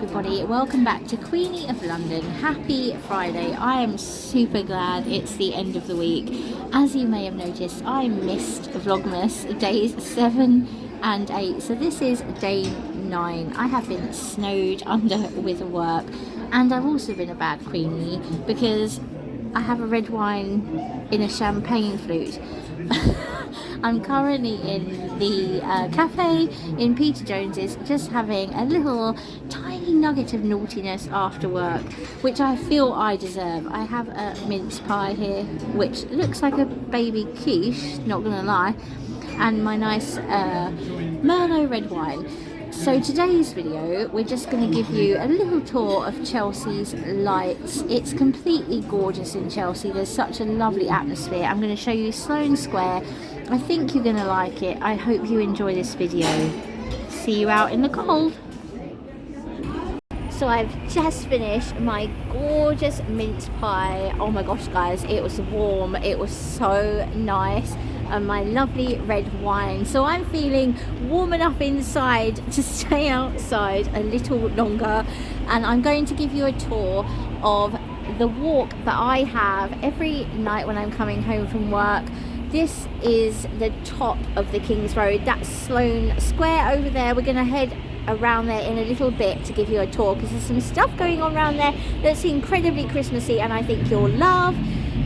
everybody, welcome back to Queenie of London. Happy Friday. I am super glad it's the end of the week. As you may have noticed, I missed Vlogmas days 7 and 8, so this is day 9. I have been snowed under with work, and I've also been a bad Queenie because I have a red wine in a champagne flute. I'm currently in the cafe in Peter Jones's, just having a little tiny nugget of naughtiness after work, which I feel I deserve. I have a mince pie here, which looks like a baby quiche, not gonna lie, and my nice Merlot red wine. So today's video, we're just going to give you a little tour of Chelsea's lights. It's completely gorgeous in Chelsea. There's such a lovely atmosphere. I'm going to show you Sloane Square. I think you're going to like it. I hope you enjoy this video. See you out in the cold. So I've just finished my gorgeous mince pie. Oh my gosh guys, it was warm. It was so nice. And my lovely red wine, so I'm feeling warm enough inside to stay outside a little longer, and I'm going to give you a tour of the walk that I have every night when I'm coming home from work. This is the top of the King's Road, that's Sloane Square over there. We're going to head around there in a little bit to give you a tour because there's some stuff going on around there that's incredibly Christmassy and I think you'll love.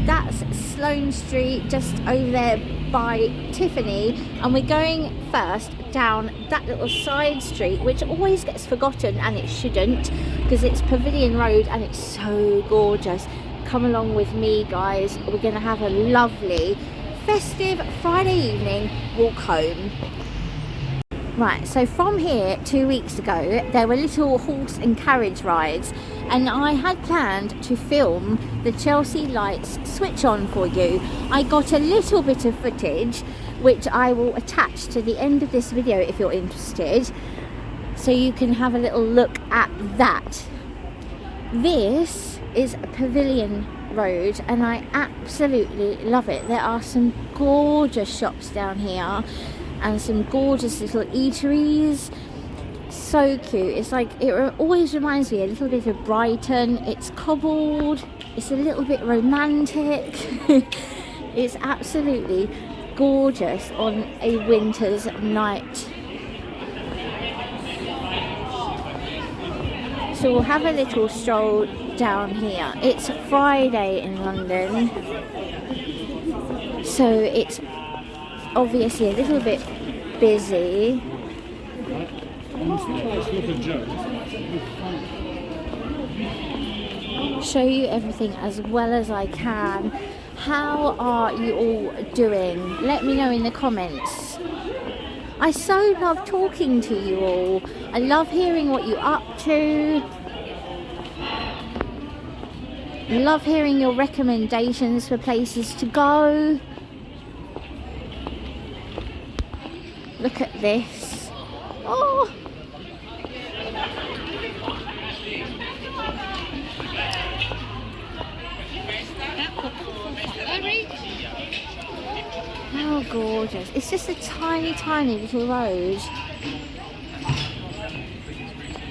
That's Sloane Street, just over there by Tiffany, and we're going first down that little side street which always gets forgotten, and it shouldn't, because it's Pavillion Road and it's so gorgeous. Come along with me guys, we're going to have a lovely festive Friday evening walk home. Right, so from here 2 weeks ago there were little horse and carriage rides, and I had planned to film the Chelsea lights switch on for you. I got a little bit of footage which I will attach to the end of this video if you're interested, so you can have a little look at that. This is Pavillion Road and I absolutely love it. There are some gorgeous shops down here and some gorgeous little eateries. So cute. It's like, it always reminds me a little bit of Brighton. It's cobbled, it's a little bit romantic. It's absolutely gorgeous on a winter's night. So we'll have a little stroll down here. It's Friday in London, so it's obviously a little bit busy. Show you everything as well as I can. How are you all doing? Let me know in the comments. I so love talking to you all. I love hearing what you're up to. Love hearing your recommendations for places to go. Look at this. Oh! How gorgeous. It's just a tiny, tiny little road.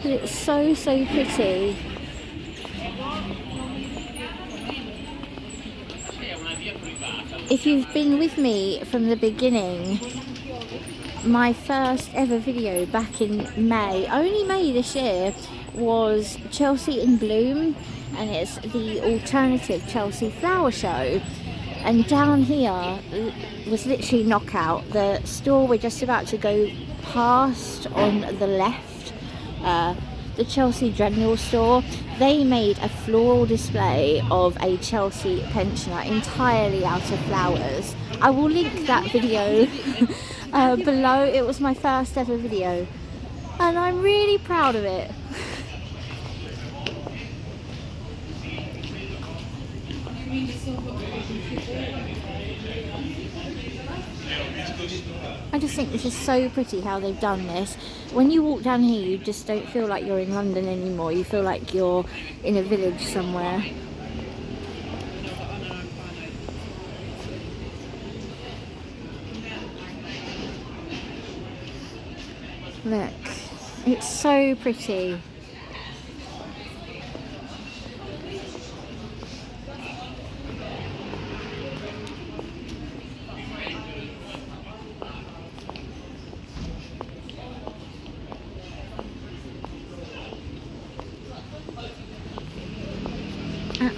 But it's so, so pretty. If you've been with me from the beginning, my first ever video back in May, only May this year, was Chelsea in Bloom, and it's the alternative Chelsea flower show. And down here was literally knockout. The store we're just about to go past on the left, the Chelsea General Store, they made a floral display of a Chelsea pensioner entirely out of flowers. I will link that video below. It was my first ever video and I'm really proud of it. I just think this is so pretty how they've done this. When you walk down here you just don't feel like you're in London anymore, you feel like you're in a village somewhere. Look, it's so pretty.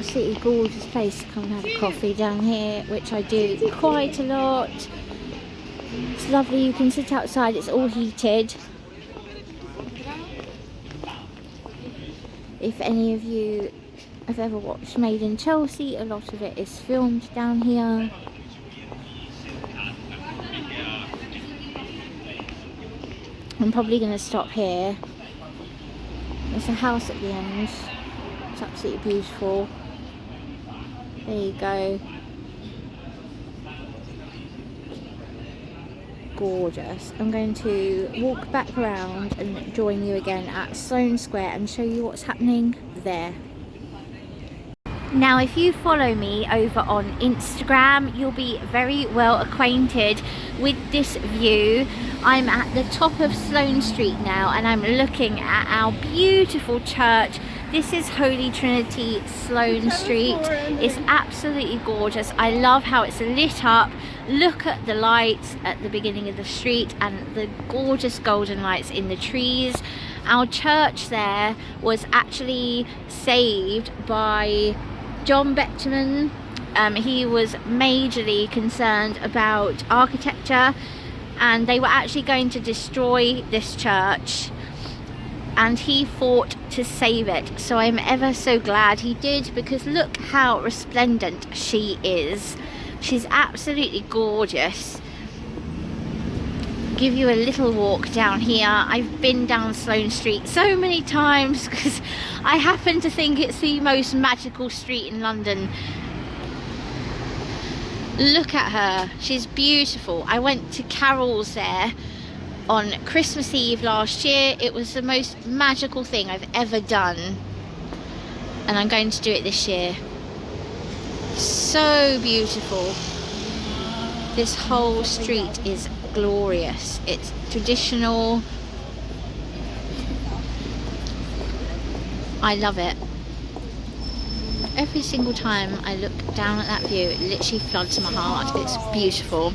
absolutely gorgeous place to come and have a coffee down here, which I do quite a lot. It's lovely, you can sit outside, it's all heated. If any of you have ever watched Made in Chelsea, a lot of it is filmed down here. I'm probably going to stop here. There's a house at the end. It's absolutely beautiful. There you go. Gorgeous. I'm going to walk back around and join you again at Sloane Square and show you what's happening there. Now, if you follow me over on Instagram, you'll be very well acquainted with this view. I'm at the top of Sloane Street now and I'm looking at our beautiful church. This is Holy Trinity, Sloane Street. It's absolutely gorgeous. I love how it's lit up. Look at the lights at the beginning of the street and the gorgeous golden lights in the trees. Our church there was actually saved by John Betjeman. He was majorly concerned about architecture and they were actually going to destroy this church, and he fought to save it. So I'm ever so glad he did, because look how resplendent she is. She's absolutely gorgeous. Give you a little walk down here. I've been down Sloane Street so many times because I happen to think it's the most magical street in London. Look at her, she's beautiful. I went to Carol's there on Christmas Eve last year. It was the most magical thing I've ever done, and I'm going to do it this year. So beautiful. This whole street is glorious. It's traditional. I love it. Every single time I look down at that view, it literally floods my heart. It's beautiful.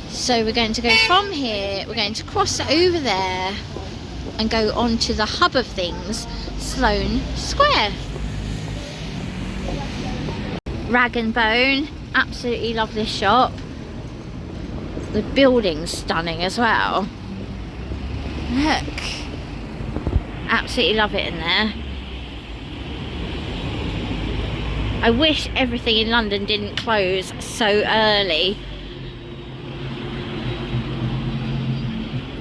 So we're going to go from here, we're going to cross over there and go on to the hub of things, Sloane Square. Rag and Bone, absolutely love this shop. The building's stunning as well. Look, absolutely love it in there. I wish everything in London didn't close so early.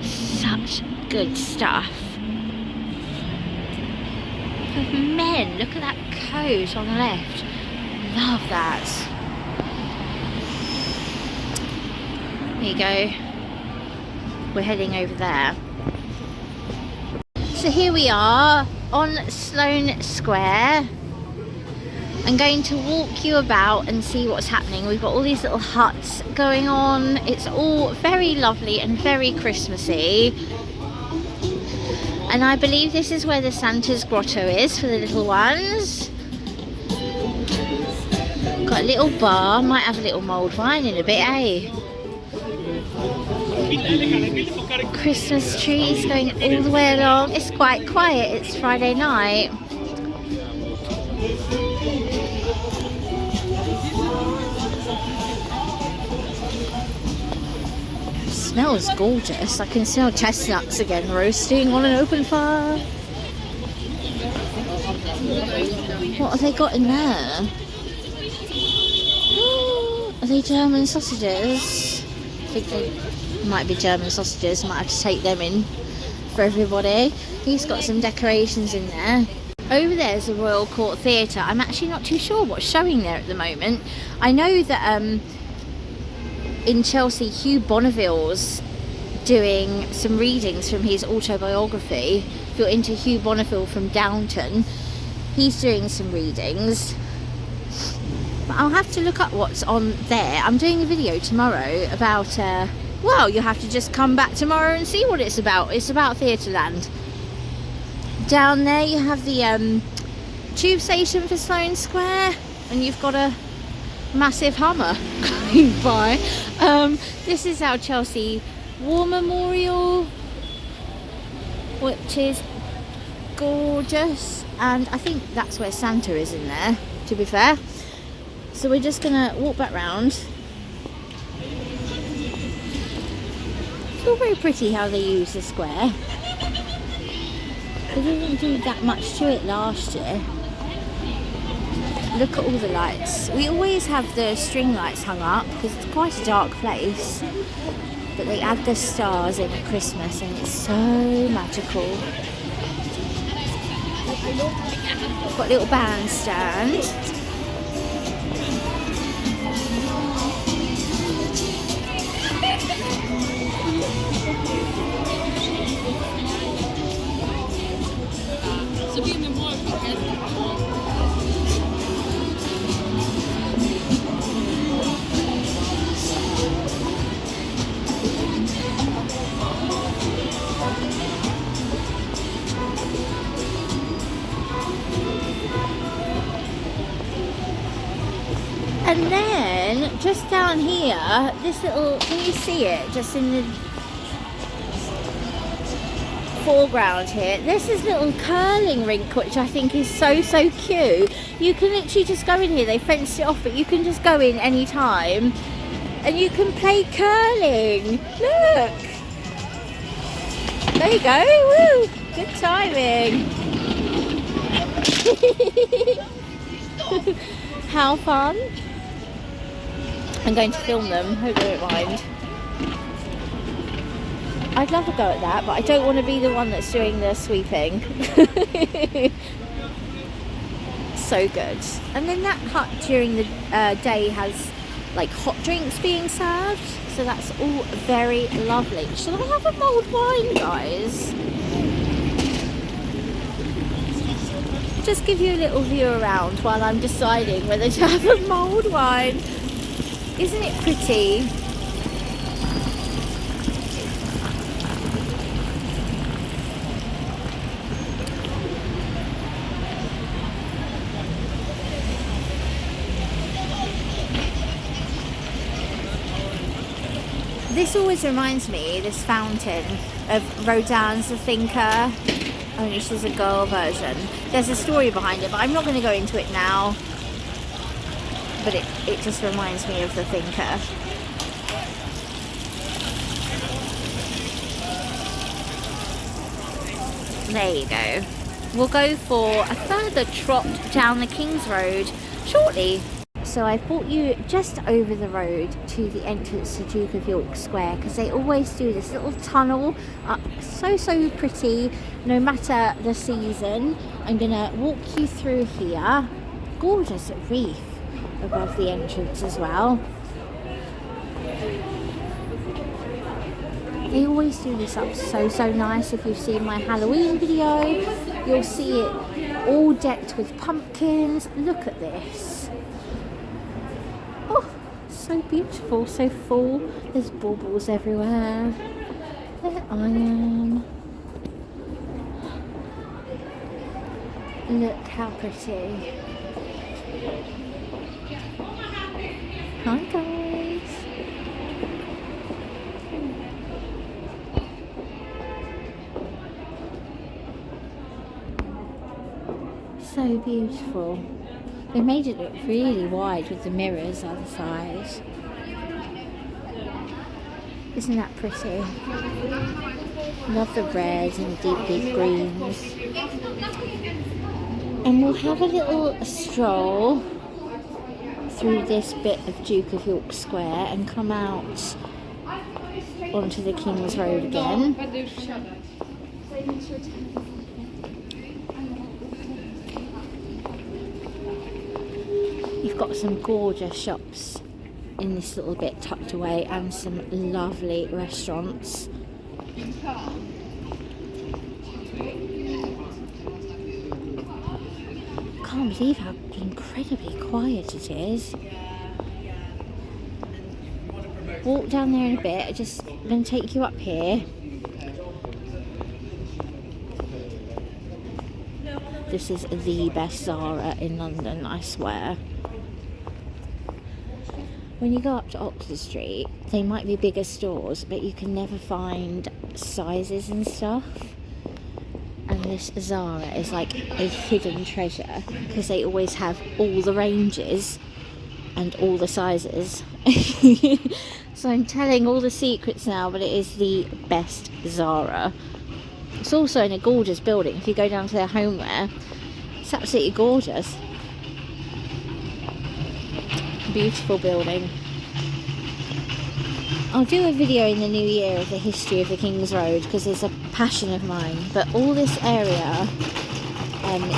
Such good stuff. For men, look at that coat on the left. Love that. There you go. We're heading over there. So here we are on Sloane Square. I'm going to walk you about and see what's happening. We've got all these little huts going on. It's all very lovely and very Christmassy. And I believe this is where the Santa's grotto is for the little ones. Got a little bar. Might have a little mulled wine in a bit, eh? Christmas trees going all the way along. It's quite quiet. It's Friday night. Smells gorgeous. I can smell chestnuts again roasting on an open fire. What have they got in there? Are they German sausages? I think they might be German sausages. Might have to take them in for everybody. He's got some decorations in there. Over there is the Royal Court Theatre. I'm actually not too sure what's showing there at the moment. I know that in Chelsea, Hugh Bonneville's doing some readings from his autobiography. If you're into Hugh Bonneville from Downton, he's doing some readings. But I'll have to look up what's on there. I'm doing a video tomorrow about, well, you'll have to just come back tomorrow and see what it's about. It's about Theatreland. Down there you have the tube station for Sloane Square, and you've got a massive Hummer going by. This is our Chelsea War Memorial, which is gorgeous, and I think that's where Santa is in there, to be fair. So we're just gonna walk back round. It's all very pretty how they use the square. They didn't do that much to it last year. Look at all the lights. We always have the string lights hung up because it's quite a dark place, but they add the stars in at Christmas and it's so magical. Got a little bandstand. And then just down here, this little, can you see it just in the foreground here? There's this little curling rink which I think is so cute. You can literally just go in here, they fenced it off, but you can just go in any time and you can play curling. Look, there you go. Woo, good timing. How fun. I'm going to film them, hope they don't mind. I'd love a go at that, but I don't want to be the one that's doing the sweeping. So good. And then that hut during the day has like hot drinks being served, so that's all very lovely. Should I have a mulled wine, guys? Just give you a little view around while I'm deciding whether to have a mulled wine. Isn't it pretty? This always reminds me, this fountain, of Rodin's The Thinker, only she's a girl version. There's a story behind it, but I'm not going to go into it now. But it just reminds me of The Thinker. There you go. We'll go for a further trot down the King's Road shortly. So I brought you just over the road to the entrance to Duke of York Square, because they always do this little tunnel up, so pretty no matter the season. I'm gonna walk you through here. Gorgeous reef above the entrance as well. They always do this up so nice. If you've seen my Halloween video, you'll see it all decked with pumpkins. Look at this. Oh, so beautiful, so full. There's baubles everywhere. There I am. Look how pretty. Hi guys. So beautiful. They made it look really wide with the mirrors on the side. Isn't that pretty? Love the reds and the deep greens. And we'll have a little stroll through this bit of Duke of York Square and come out onto the King's Road again. You've got some gorgeous shops in this little bit tucked away and some lovely restaurants. Can't believe how incredibly quiet it is. Walk down there in a bit. I'm just going to take you up here. This is the best Zara in London, I swear. When you go up to Oxford Street, they might be bigger stores, but you can never find sizes and stuff. And this Zara is like a hidden treasure because they always have all the ranges and all the sizes. So I'm telling all the secrets now, but it is the best Zara. It's also in a gorgeous building. If you go down to their homeware, it's absolutely gorgeous. Beautiful building. I'll do a video in the new year of the history of the King's Road because it's a passion of mine. But all this area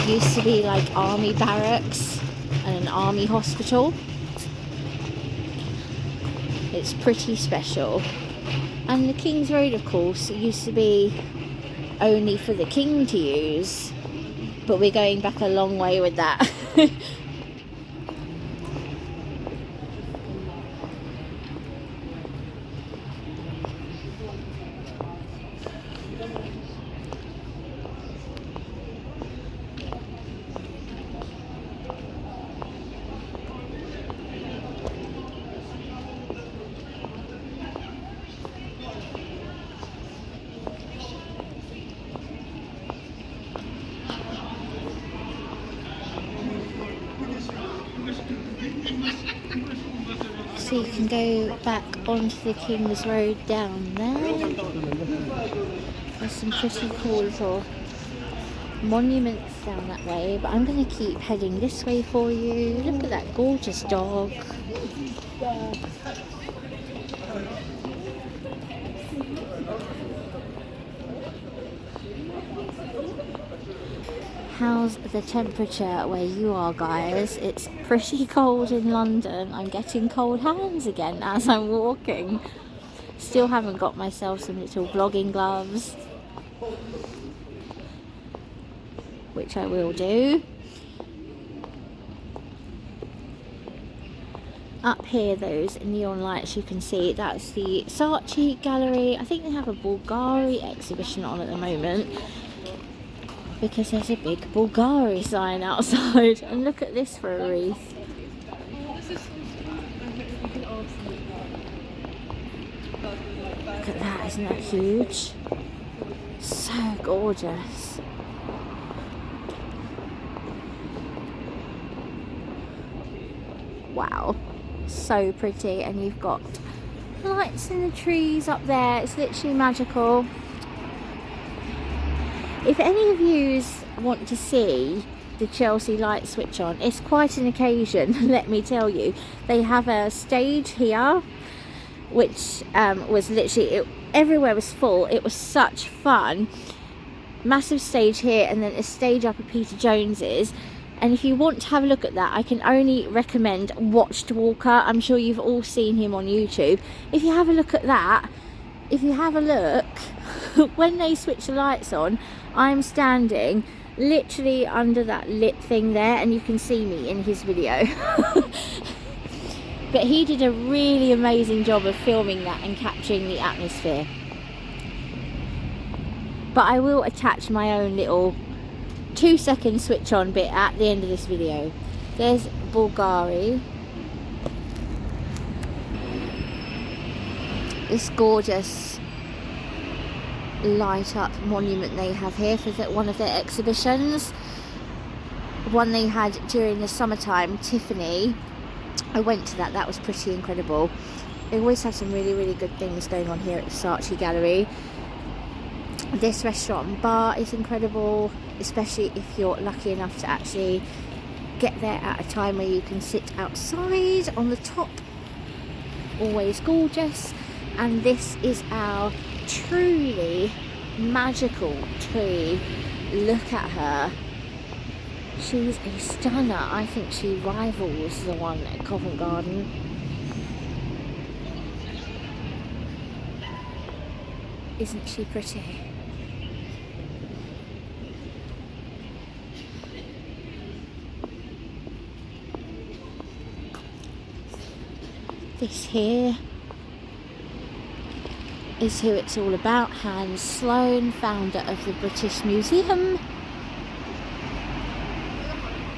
used to be like army barracks and an army hospital. It's pretty special. And the King's Road, of course, used to be only for the king to use, but we're going back a long way with that. So you can go back onto the King's Road down there. There's some pretty cool little monuments down that way, but I'm going to keep heading this way for you. Look at that gorgeous dog. How's the temperature where you are, guys? It's pretty cold in London. I'm getting cold hands again as I'm walking. Still haven't got myself some little vlogging gloves, which I will do. Up here, those neon lights you can see, that's the Saatchi Gallery. I think they have a Bulgari exhibition on at the moment, because there's a big Bulgari sign outside. And look at this for a wreath. Look at that, isn't that huge? So gorgeous. Wow, so pretty. And you've got lights in the trees up there. It's literally magical. If any of you want to see the Chelsea light switch on, it's quite an occasion, let me tell you. They have a stage here, which was literally, everywhere was full. It was such fun. Massive stage here, and then a stage up at Peter Jones's. And if you want to have a look at that, I can only recommend Watched Walker. I'm sure you've all seen him on YouTube. If you have a look at that, if you have a look, when they switch the lights on, I'm standing literally under that lit thing there, and you can see me in his video. But he did a really amazing job of filming that and capturing the atmosphere. But I will attach my own little 2-second switch on bit at the end of this video. There's Bulgari. This gorgeous light up monument they have here for one of their exhibitions. One they had during the summertime, Tiffany. I went to that, that was pretty incredible. They always have some really, really good things going on here at the Saatchi Gallery. This restaurant and bar is incredible, especially if you're lucky enough to actually get there at a time where you can sit outside on the top. Always gorgeous. And this is our truly magical tree. Look at her. She's a stunner. I think she rivals the one at Covent Garden. Isn't she pretty? This here is who it's all about. Hans Sloane, founder of the British Museum.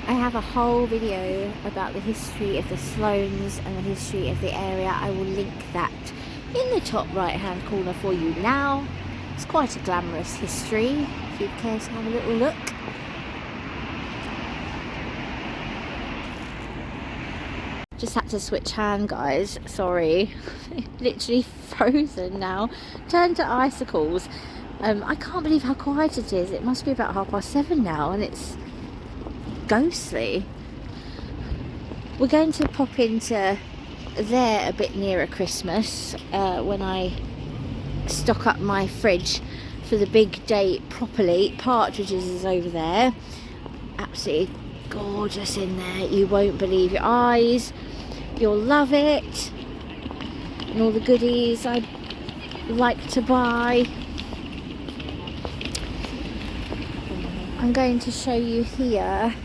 I have a whole video about the history of the Sloanes and the history of the area. I will link that in the top right hand corner for you now. It's quite a glamorous history, if you care to have a little look. Just had to switch hand, guys, sorry. Literally frozen now. Turned to icicles. I can't believe how quiet it is. It must be about 7:30 now and it's ghostly. We're going to pop into there a bit nearer Christmas when I stock up my fridge for the big day properly. Partridges is over there. Absolutely gorgeous in there. You won't believe your eyes. You'll love it. And all the goodies I like to buy. I'm going to show you here.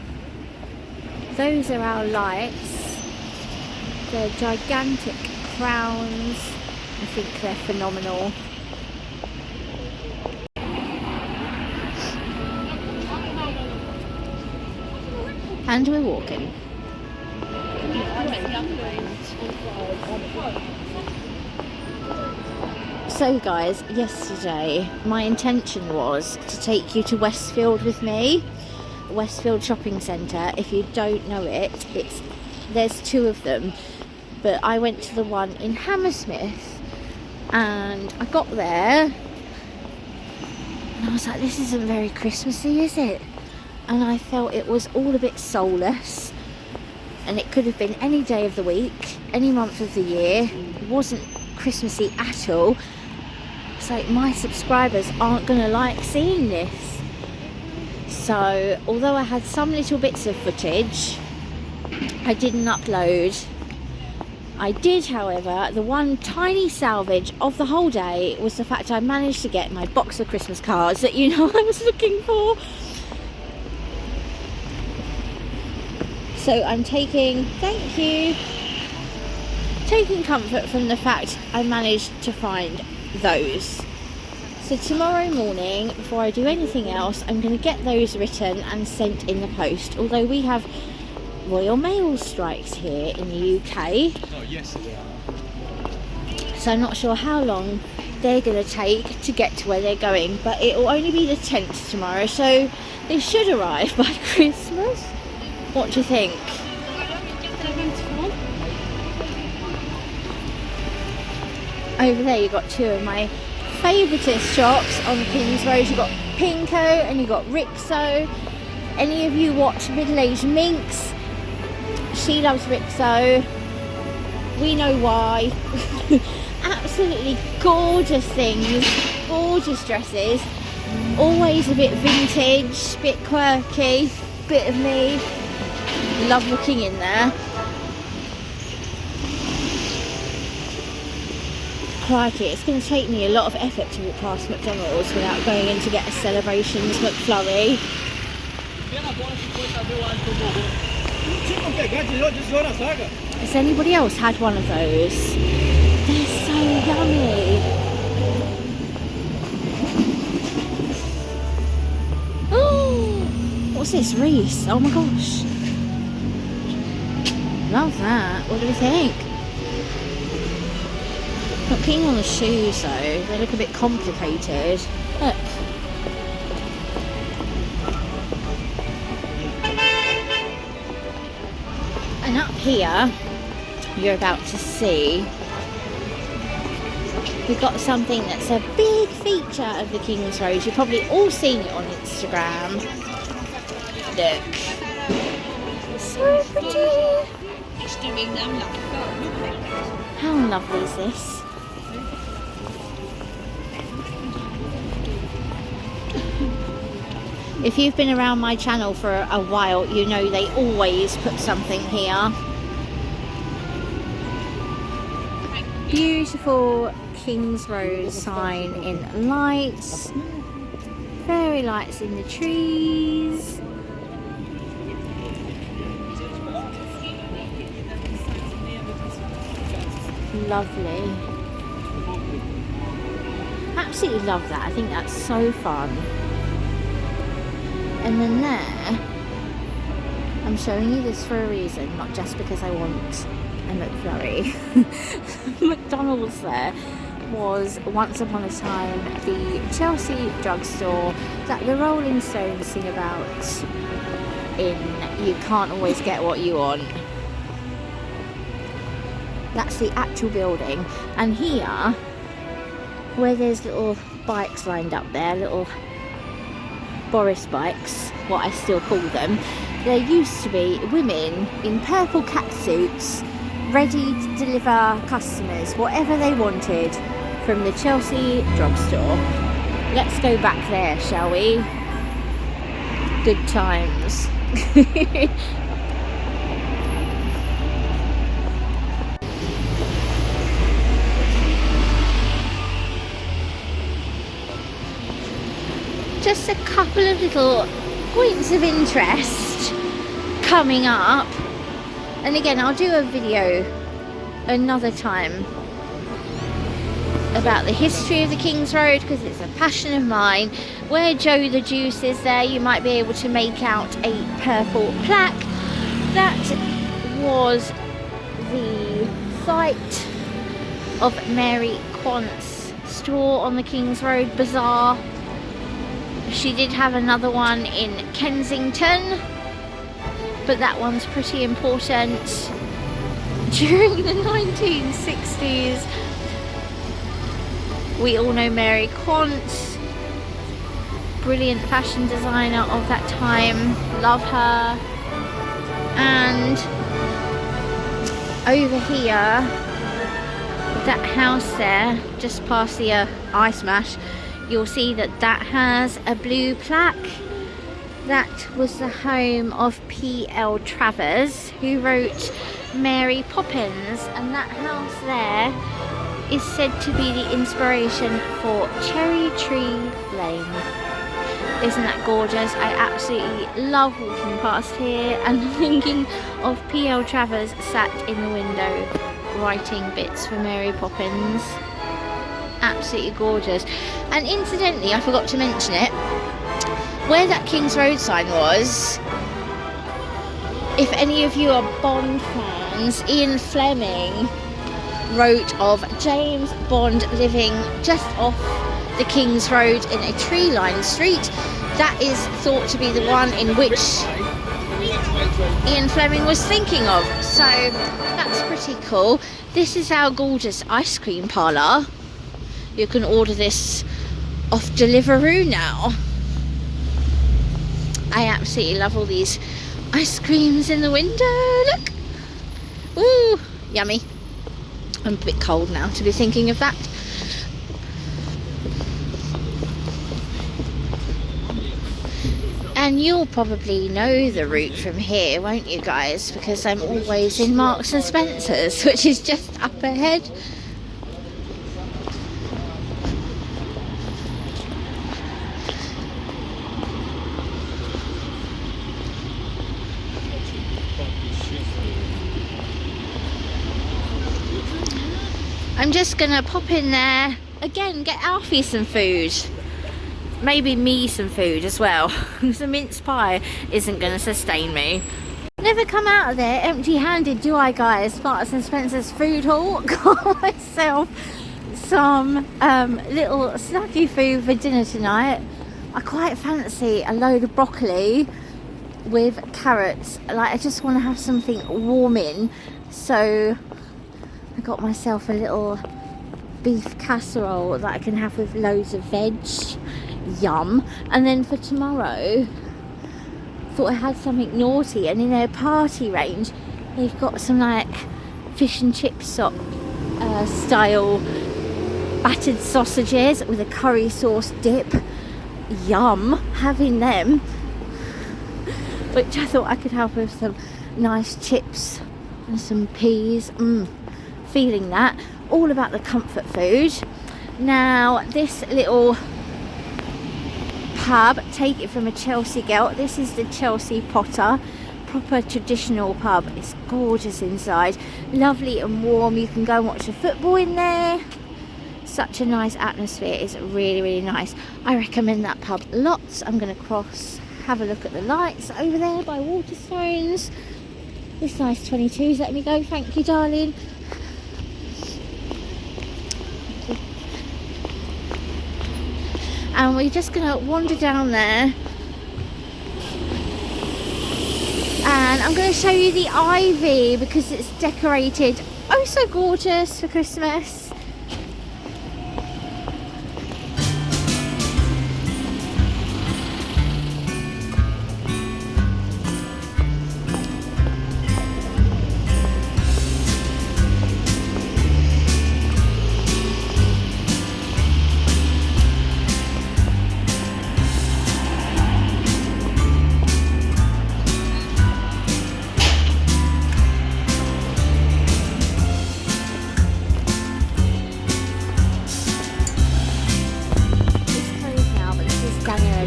Those are our lights. They're gigantic crowns. I think they're phenomenal. And we're walking. So guys, yesterday my intention was to take you to Westfield with me. Westfield Shopping Centre. If you don't know it, there's two of them, but I went to the one in Hammersmith and I got there and I was like, this isn't very Christmassy, is it? And I felt it was all a bit soulless, and it could have been any day of the week, any month of the year. It wasn't Christmassy at all. So my subscribers aren't going to like seeing this. So although I had some little bits of footage, I didn't upload. I did, however, the one tiny salvage of the whole day was the fact I managed to get my box of Christmas cards that you know I was looking for. So I'm taking comfort from the fact I managed to find those. So tomorrow morning, before I do anything else, I'm going to get those written and sent in the post. Although we have Royal Mail strikes here in the UK. Oh, yes, they are. So I'm not sure how long they're going to take to get to where they're going. But it will only be the 10th tomorrow, so they should arrive by Christmas. What do you think? Over there you've got two of my favouriteest shops on King's Road. You've got Pinko and you've got Rixo. Any of you watch Middle-Aged Minx? She loves Rixo. We know why. Absolutely gorgeous things, gorgeous dresses. Always a bit vintage, bit quirky, bit of me. Love looking in there. Crikey, it's going to take me a lot of effort to walk past McDonald's without going in to get a Celebrations McFlurry. Has anybody else had one of those? They're so yummy. Oh, what's this, Reese? Oh my gosh. Love that. What do we think? Not keen on the shoes though. They look a bit complicated. Look. And up here, you're about to see, we've got something that's a big feature of the King's Road. You've probably all seen it on Instagram. Look. So pretty. How lovely is this? If you've been around my channel for a while, you know they always put something here. Beautiful King's Road sign in lights. Fairy lights in the trees. Lovely. Absolutely love that. I think that's so fun. And then there, I'm showing you this for a reason, not just because I want a McFlurry. McDonald's there. was once upon a time the Chelsea drugstore that the Rolling Stones sing about in You Can't Always Get What You Want. That's the actual building. And here, where there's little bikes lined up there, little Boris bikes, what I still call them, there used to be women in purple catsuits ready to deliver customers whatever they wanted from the Chelsea drugstore. Let's go back there, shall we? Good times. Just a couple of little points of interest coming up, and again I'll do a video another time about the history of the King's Road because it's a passion of mine. Where Joe the Juice is there, you might be able to make out a purple plaque. That was the site of Mary Quant's store on the King's Road Bazaar. She did have another one in Kensington, but that one's pretty important. During the 1960s, we all know Mary Quant, brilliant fashion designer of that time, love her. And over here, that house there, just past the ice mash, you'll see that that has a blue plaque. That was the home of P.L. Travers, who wrote Mary Poppins, and that house there is said to be the inspiration for Cherry Tree Lane. Isn't that gorgeous? I absolutely love walking past here and thinking of P.L. Travers sat in the window writing bits for Mary Poppins. Absolutely gorgeous. And incidentally, I forgot to mention it, where that King's Road sign was, if any of you are Bond fans, Ian Fleming wrote of James Bond living just off the King's Road in a tree-lined street. That is thought to be the one in which Ian Fleming was thinking of. So that's pretty cool. This is our gorgeous ice cream parlour. You can order this off Deliveroo now. I absolutely love all these ice creams in the window. Look. Ooh, yummy. I'm a bit cold now to be thinking of that. And you'll probably know the route from here, won't you guys? Because I'm always in Marks and Spencer's, which is just up ahead. I'm just gonna pop in there again, get Alfie some food, maybe me some food as well, because a mince pie isn't gonna sustain me. Never come out of there empty-handed, do I, guys? Marks and Spencer's food hall. Got myself some little snacky food for dinner tonight. I quite fancy a load of broccoli with carrots. Like, I just want to have something warming, so I got myself a little beef casserole that I can have with loads of veg. Yum. And then for tomorrow, thought I had something naughty, and in their party range they've got some like fish and chip style battered sausages with a curry sauce dip. Yum. Having them, which I thought I could have with some nice chips and some peas. Feeling that. All about the comfort food. Now this little pub, take it from a Chelsea girl, this is the Chelsea Potter, proper traditional pub. It's gorgeous inside, lovely and warm. You can go and watch the football in there. Such a nice atmosphere. It's really, really nice. I recommend that pub lots. I'm going to cross, have a look at the lights over there by Waterstones. This size 22's let me go, thank you darling. and we're just gonna wander down there, and I'm gonna show you the ivy because it's decorated oh so gorgeous for Christmas.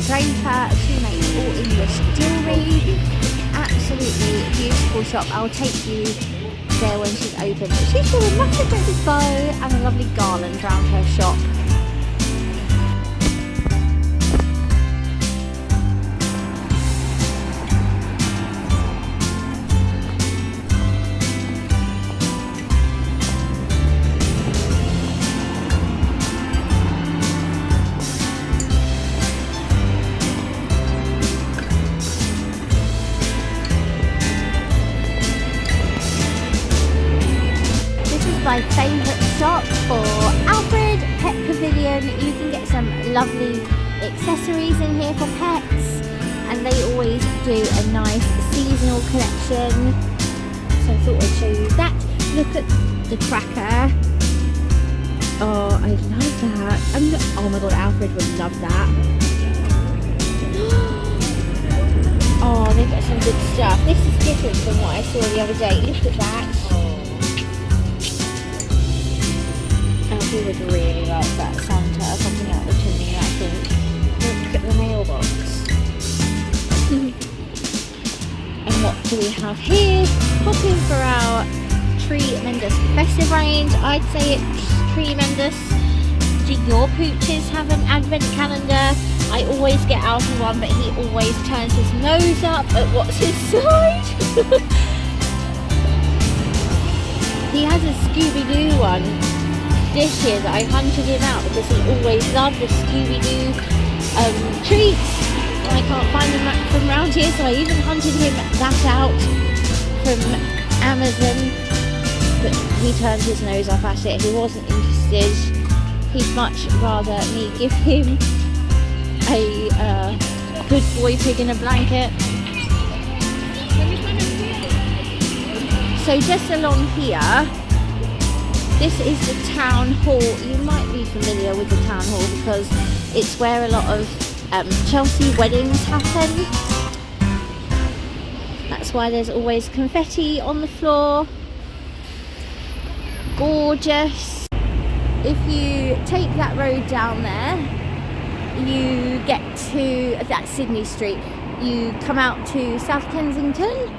Draper, she makes all English jewellery. Absolutely beautiful shop. I'll take you there when she's open. But she's got a massive big bow and a lovely garland around her shop. My favourite shop for Alfred Pet Pavilion. You can get some lovely accessories in here for pets, and they always do a nice seasonal collection, so I thought I'd show you that. Look at the cracker. Oh, I love that. Oh my god, Alfred would love that. Oh, they've got some good stuff. This is different from what I saw the other day. Look at that. He would really like that Santa coming out the chimney, I think. Look at the mailbox. And what do we have here? Popping for our tremendous festive range. I'd say it's tremendous. Do your pooches have an advent calendar? I always get out of one, but he always turns his nose up at what's inside. He has a Scooby-Doo one this year that I hunted him out because he always loved the Scooby-Doo treats. I can't find them from around here, so I even hunted him that out from Amazon, but he turned his nose up at it. He wasn't interested. He'd much rather me give him a good boy pig in a blanket. So just along here, this is the town hall. You might be familiar with the town hall because it's where a lot of Chelsea weddings happen. That's why there's always confetti on the floor. Gorgeous. If you take that road down there, you get to, that's Sydney Street. You come out to South Kensington.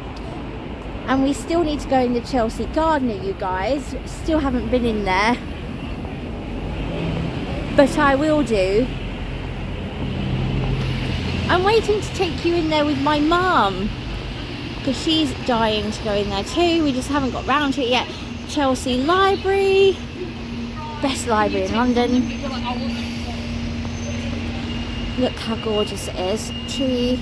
And we still need to go in the Chelsea Garden, you guys. Still haven't been in there. But I will do. I'm waiting to take you in there with my mum, because she's dying to go in there too. We just haven't got round to it yet. Chelsea Library. Best library in London. Look how gorgeous it is. Tree.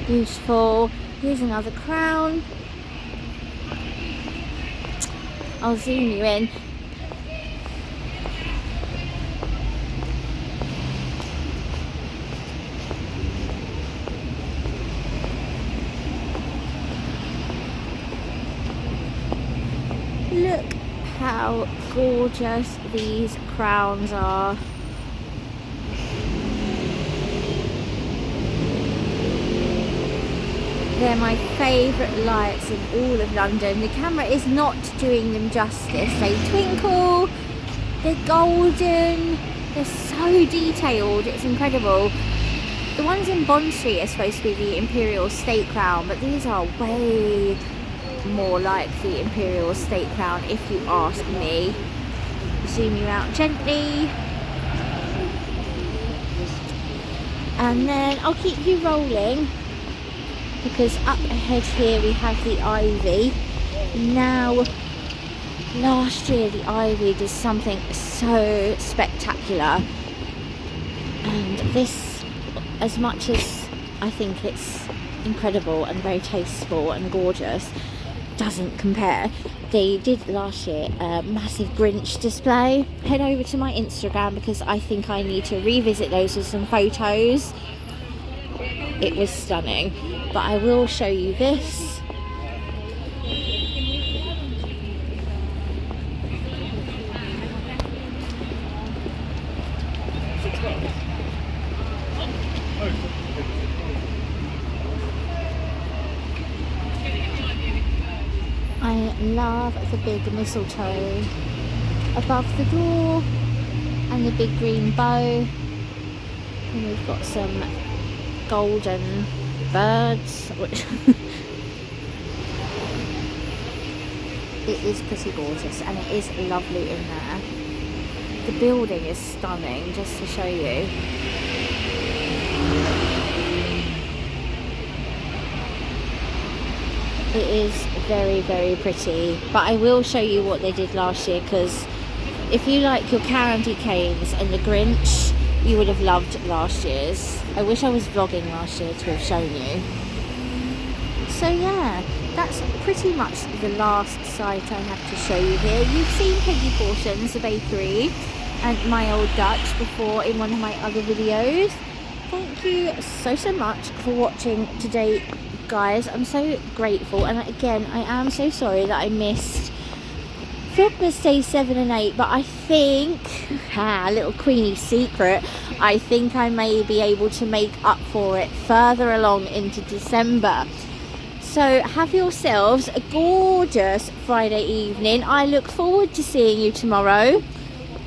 Beautiful. Here's another crown. I'll zoom you in. Look how gorgeous these crowns are. They're my favourite lights in all of London. The camera is not doing them justice. They twinkle, they're golden, they're so detailed, it's incredible. The ones in Bond Street are supposed to be the Imperial State Crown, but these are way more like the Imperial State Crown if you ask me. Zoom you out gently. And then I'll keep you rolling, because up ahead here we have the ivy. Now, last year the Ivy did something so spectacular, and this, as much as I think it's incredible and very tasteful and gorgeous, doesn't compare. They did last year a massive Grinch display. Head over to my Instagram because I think I need to revisit those with some photos. It was stunning, but I will show you this. I love the big mistletoe above the door and the big green bow, and we've got some golden birds, which it is pretty gorgeous and it is lovely in there. The building is stunning, just to show you. It is very, very pretty, but I will show you what they did last year, because if you like your candy canes and the Grinch, you would have loved last year's. I wish I was vlogging last year to have shown you. So yeah, that's pretty much the last site I have to show you here. You've seen Peggy Portions, the bakery, and My Old Dutch before in one of my other videos. Thank you so much for watching today, guys. I'm so grateful, and again, I am so sorry that I missed Vlogmas Day 7 and 8, but I think, a little Queenie secret, I think I may be able to make up for it further along into December. So have yourselves a gorgeous Friday evening. I look forward to seeing you tomorrow.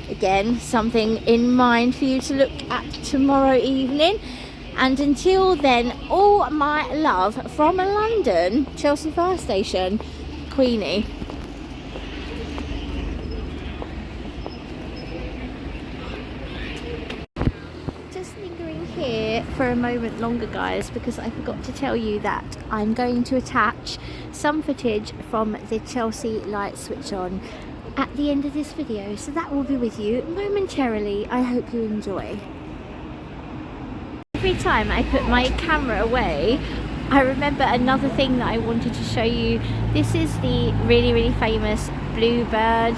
Again, something in mind for you to look at tomorrow evening. And until then, all my love from London, Chelsea Fire Station, Queenie. Just lingering here for a moment longer, guys, because I forgot to tell you that I'm going to attach some footage from the Chelsea light switch on at the end of this video, so that will be with you momentarily. I hope you enjoy. Every time I put my camera away, I remember another thing that I wanted to show you. This is the really famous Bluebird.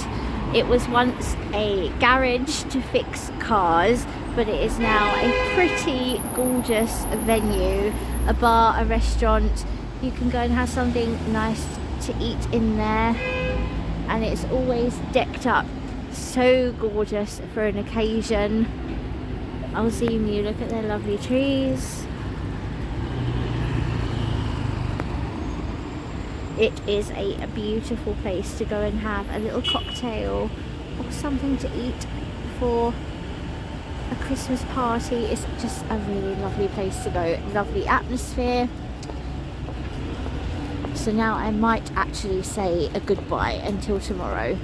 It was once a garage to fix cars, but it is now a pretty gorgeous venue, a bar, a restaurant. You can go and have something nice to eat in there, and it's always decked up so gorgeous for an occasion. I'll zoom you, look at their lovely trees. It is a beautiful place to go and have a little cocktail or something to eat for a Christmas party. It's just a really lovely place to go, lovely atmosphere. So now I might actually say a goodbye until tomorrow.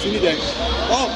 Sini deh. Oh,